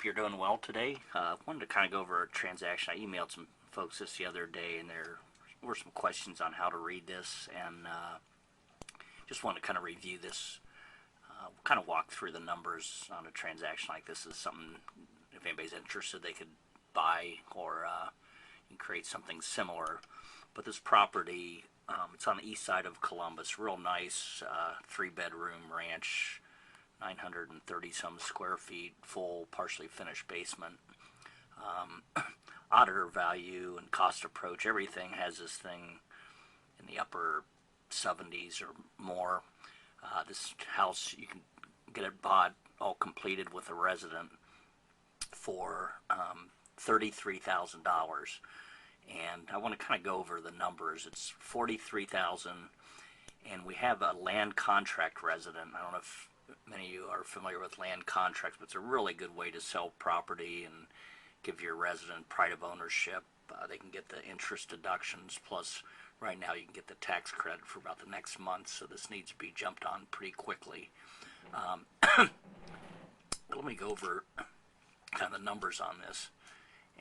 Hope you're doing well today. Wanted to kind of go over a transaction. I emailed some folks this the other day, and there were some questions on how to read this, and just wanted to kind of review this, kind of walk through the numbers on a transaction like this. Is something, if anybody's interested, they could buy or create something similar. But this property, it's on the east side of Columbus, real nice, 3-bedroom ranch, 930 some square feet, full, partially finished basement. Auditor value and cost approach, everything has this thing in the upper 70s or more. This house, you can get it bought all completed with a resident for $33,000. And I want to kind of go over the numbers. It's $43,000, and we have a land contract resident. I don't know if many of you are familiar with land contracts, but it's a really good way to sell property and give your resident pride of ownership. They can get the interest deductions, plus right now you can get the tax credit for about the next month, so this needs to be jumped on pretty quickly. Let me go over kind of the numbers on this,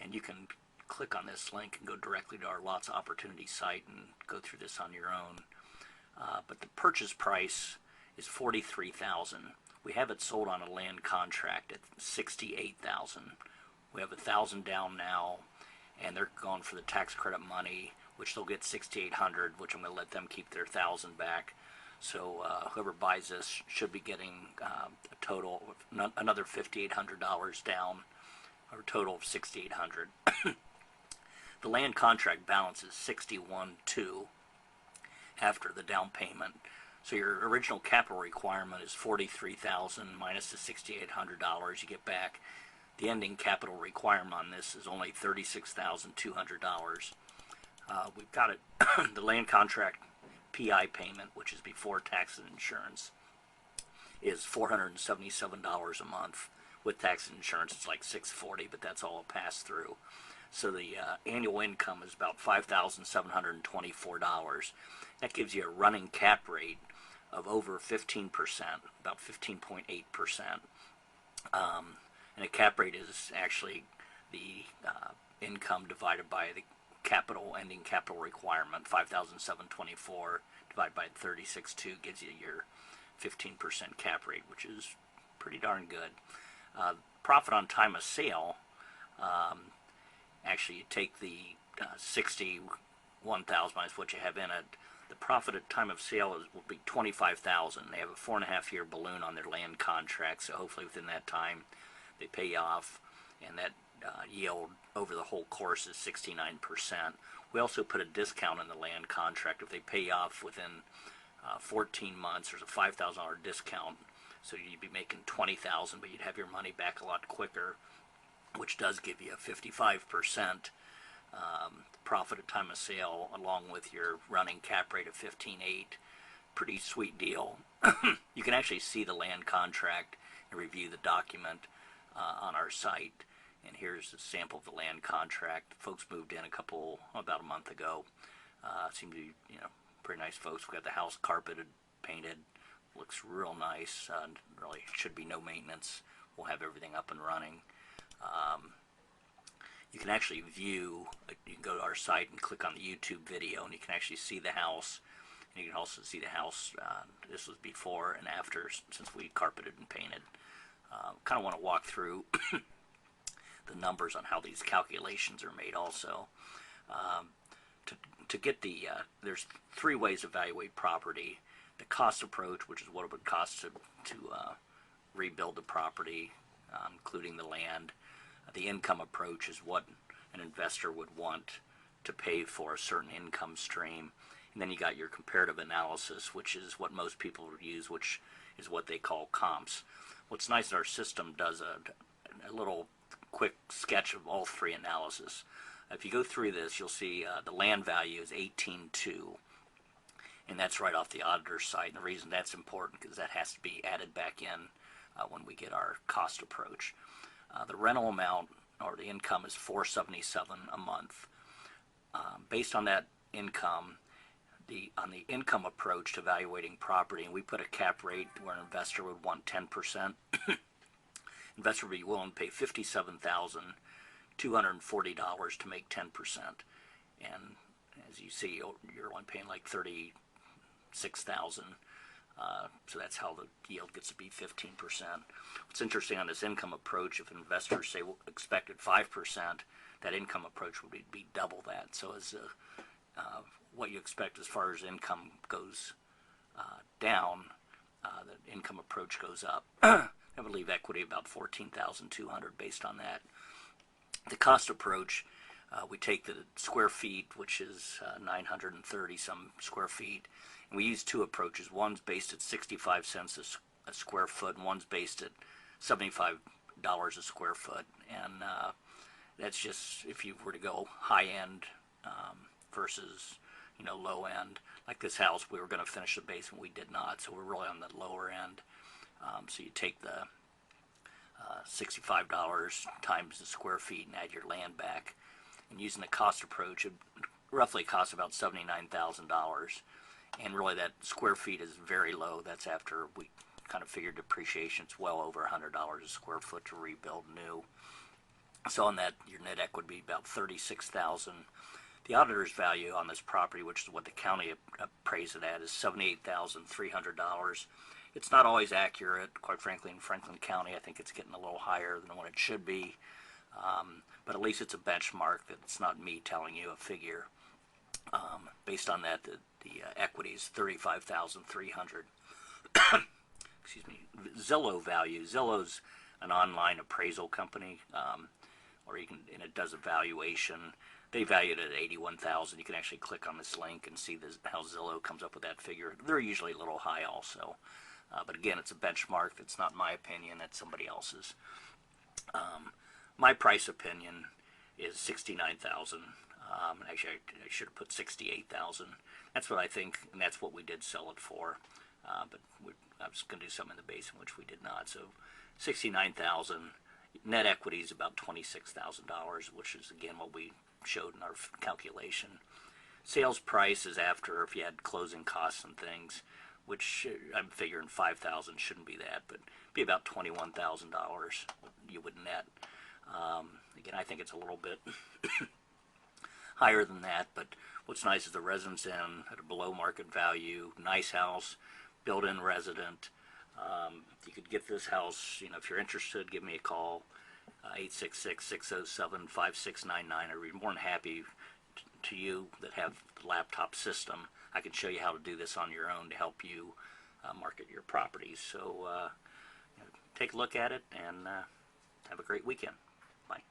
and you can click on this link and go directly to our Lots of Opportunity site and go through this on your own. But the purchase price is $43,000. We have it sold on a land contract at $68,000. We have $1,000 down now, and they're going for the tax credit money, which they'll get $6,800, which I'm going to let them keep their $1,000 back. So whoever buys this should be getting a total of another $5,800 down, or a total of $6,800. The land contract balance is $61,200 after the down payment. So your original capital requirement is $43,000 minus the $6,800 you get back. The ending capital requirement on this is only $36,200. We've got it. The land contract PI payment, which is before tax and insurance, is $477 a month. With tax and insurance, it's like $640, but that's all a pass through. So the annual income is about $5,724. That gives you a running cap rate of over 15%, about 15.8%. And a cap rate is actually the income divided by the ending capital requirement. 5,724 divided by 36.2 gives you your 15% cap rate, which is pretty darn good. Profit on time of sale, actually you take the 61,000 minus what you have in it. The profit at time of sale will be $25,000. They have a 4.5-year balloon on their land contract, so hopefully within that time they pay off, and that yield over the whole course is 69%. We also put a discount in the land contract. If they pay off within 14 months, there's a $5,000 discount, so you'd be making $20,000, but you'd have your money back a lot quicker, which does give you a 55% profit at time of sale, along with your running cap rate of 15.8. Pretty sweet deal. You can actually see the land contract and review the document on our site. And here's a sample of the land contract. Folks moved in about a month ago. Seem to be, pretty nice folks. We got the house carpeted, painted. Looks real nice. Really should be no maintenance. We'll have everything up and running. You can actually view, you can go to our site and click on the YouTube video, and you can actually see the house. And you can also see the house, this was before and after, since we carpeted and painted. Kind of want to walk through the numbers on how these calculations are made also. To get there's 3 ways to evaluate property. The cost approach, which is what it would cost to rebuild the property, including the land. The income approach is what an investor would want to pay for a certain income stream. And then you got your comparative analysis, which is what most people use, which is what they call comps. What's nice is our system does a little quick sketch of all 3 analysis. If you go through this, you'll see the land value is $18,200, and that's right off the auditor's site. And the reason that's important because that has to be added back in when we get our cost approach. The rental amount, or the income, is $477 a month. Based on that income, on the income approach to evaluating property, and we put a cap rate where an investor would want 10%. And investor would be willing to pay $57,240 to make 10%. And as you see, you're only paying like $36,000. So that's how the yield gets to be 15%. What's interesting on this income approach, if investors say expected 5%, that income approach would be double that. So as what you expect as far as income goes down, the income approach goes up. I would leave equity about $14,200 based on that. The cost approach, we take the square feet, which is 930 some square feet, and we use two approaches. One's based at 65 cents a square foot, and one's based at $75 a square foot. And that's just if you were to go high end versus low end. Like this house, we were going to finish the basement, we did not, so we're really on the lower end. So you take the $65 times the square feet and add your land back. And using the cost approach, it roughly costs about $79,000. And really that square feet is very low. That's after we kind of figured depreciation. It's well over $100 a square foot to rebuild new. So on that, your net equity would be about $36,000. The auditor's value on this property, which is what the county appraised it at, is $78,300. It's not always accurate, quite frankly. In Franklin County, I think it's getting a little higher than what it should be. But at least it's a benchmark. That it's not me telling you a figure. Based on that, the equity is $35,300. Excuse me. Zillow value. Zillow's an online appraisal company, and it does a valuation. They value it at $81,000. You can actually click on this link and see how Zillow comes up with that figure. They're usually a little high also. But again, it's a benchmark. It's not my opinion. It's somebody else's. My price opinion is $69,000. Actually, I should have put $68,000. That's what I think, and that's what we did sell it for. But I was going to do something in the basement, which we did not. So $69,000. Net equity is about $26,000, which is again what we showed in our calculation. Sales price is after if you had closing costs and things, which I'm figuring $5,000 shouldn't be that, but be about $21,000 you would net. Again, I think it's a little bit higher than that, but what's nice is the residence in at a below market value, nice house, built-in resident. You could get this house, if you're interested, give me a call, 866-607-5699. I'd be more than happy to you that have the laptop system. I can show you how to do this on your own to help you market your properties. So take a look at it and have a great weekend. Bye.